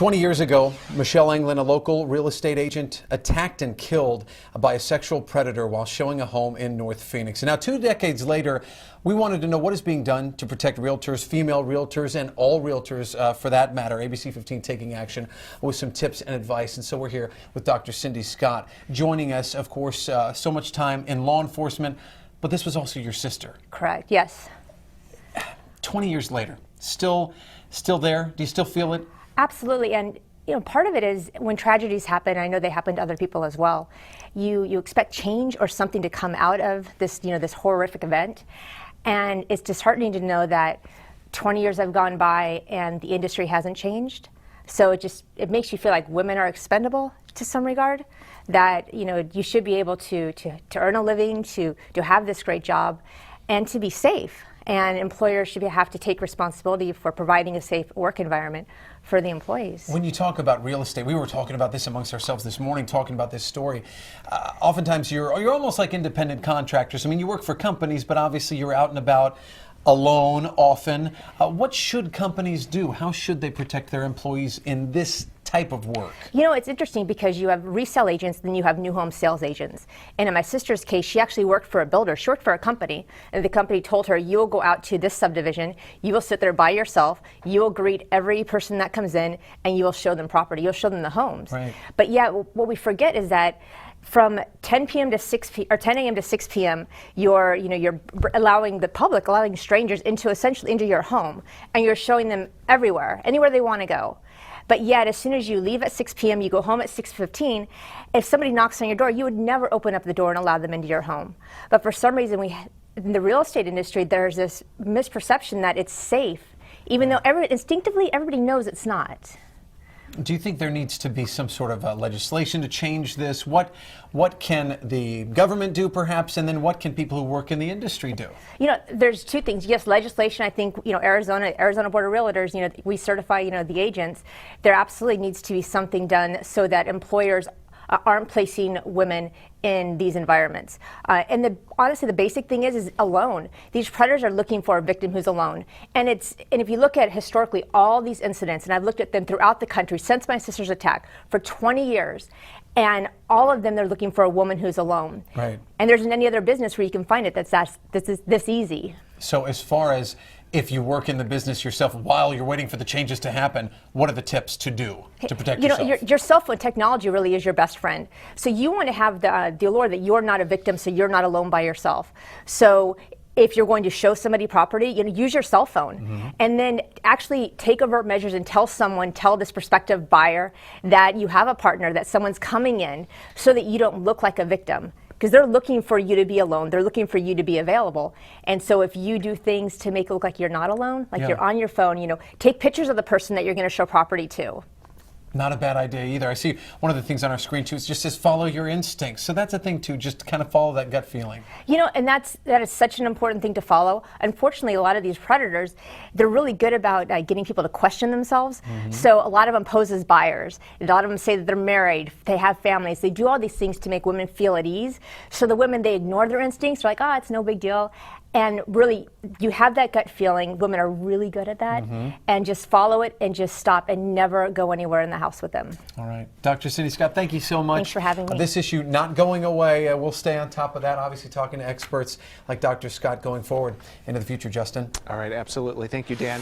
20 years ago, Michelle Anglin, a local real estate agent, attacked and killed by a sexual predator while showing a home in North Phoenix. And now 2 decades later, we wanted to know what is being done to protect realtors, female realtors, and all realtors for that matter. ABC 15 taking action with some tips and advice. And so we're here with Dr. Cindy Scott, joining us, of course, so much time in law enforcement, but this was also your sister. Correct, yes. 20 years later, still there? Do you still feel it? Absolutely, and part of it is when tragedies happen, I know they happen to other people as well, you expect change or something to come out of this, this horrific event. And it's disheartening to know that 20 years have gone by and the industry hasn't changed. So it makes you feel like women are expendable to some regard, that you should be able to earn a living, to have this great job, and to be safe. And employers should have to take responsibility for providing a safe work environment for the employees. When you talk about real estate, we were talking about this amongst ourselves this morning, talking about this story. Oftentimes you're almost like independent contractors. I mean, you work for companies, but obviously you're out and about alone often. What should companies do? How should they protect their employees in this type of work? It's interesting because you have resale agents, then you have new home sales agents. And in my sister's case, she actually worked for a builder. She worked for a company, and the company told her, you will go out to this subdivision, you will sit there by yourself, you will greet every person that comes in, and you will show them property, you'll show them the homes. Right. But yeah, what we forget is that from 10 p.m. to 6 p. or 10 a.m. to 6 p.m., you're allowing the public, allowing strangers essentially into your home, and you're showing them everywhere, anywhere they want to go. But yet, as soon as you leave at 6 p.m., you go home at 6:15. If somebody knocks on your door, you would never open up the door and allow them into your home. But for some reason, in the real estate industry, there's this misperception that it's safe, even though instinctively everybody knows it's not. Do you think there needs to be some sort of legislation to change this? What can the government do, perhaps, and then what can people who work in the industry do? There's two things. Yes, legislation. I think Arizona Board of Realtors. We certify the agents. There absolutely needs to be something done so that employers aren't placing women in these environments. And honestly, the basic thing is alone. These predators are looking for a victim who's alone. And if you look at historically all these incidents, and I've looked at them throughout the country since my sister's attack for 20 years, and all of them, they're looking for a woman who's alone. Right. And there isn't any other business where you can find it that's this easy. So as far as if you work in the business yourself while you're waiting for the changes to happen, what are the tips to do to protect yourself? Your cell phone technology really is your best friend. So you want to have the allure that you're not a victim, so you're not alone by yourself. So if you're going to show somebody property, use your cell phone, and then actually take overt measures and tell this prospective buyer that you have a partner, that someone's coming in, so that you don't look like a victim. Because they're looking for you to be alone. They're looking for you to be available. And so if you do things to make it look like you're not alone, like you're on your phone, take pictures of the person that you're going to show property to. Not a bad idea either. I see one of the things on our screen too, it just says follow your instincts. So that's a thing too, just kind of follow that gut feeling. And that is such an important thing to follow. Unfortunately, a lot of these predators, they're really good about getting people to question themselves. So a lot of them pose as buyers. A lot of them say that they're married, they have families. They do all these things to make women feel at ease. So the women, they ignore their instincts. They're like, it's no big deal. And really, you have that gut feeling. Women are really good at that. And just follow it and just stop and never go anywhere in the house with them. All right. Dr. Cindy Scott, thank you so much. Thanks for having me. This issue not going away. We'll stay on top of that, obviously talking to experts like Dr. Scott going forward into the future. Justin? All right, absolutely. Thank you, Dan.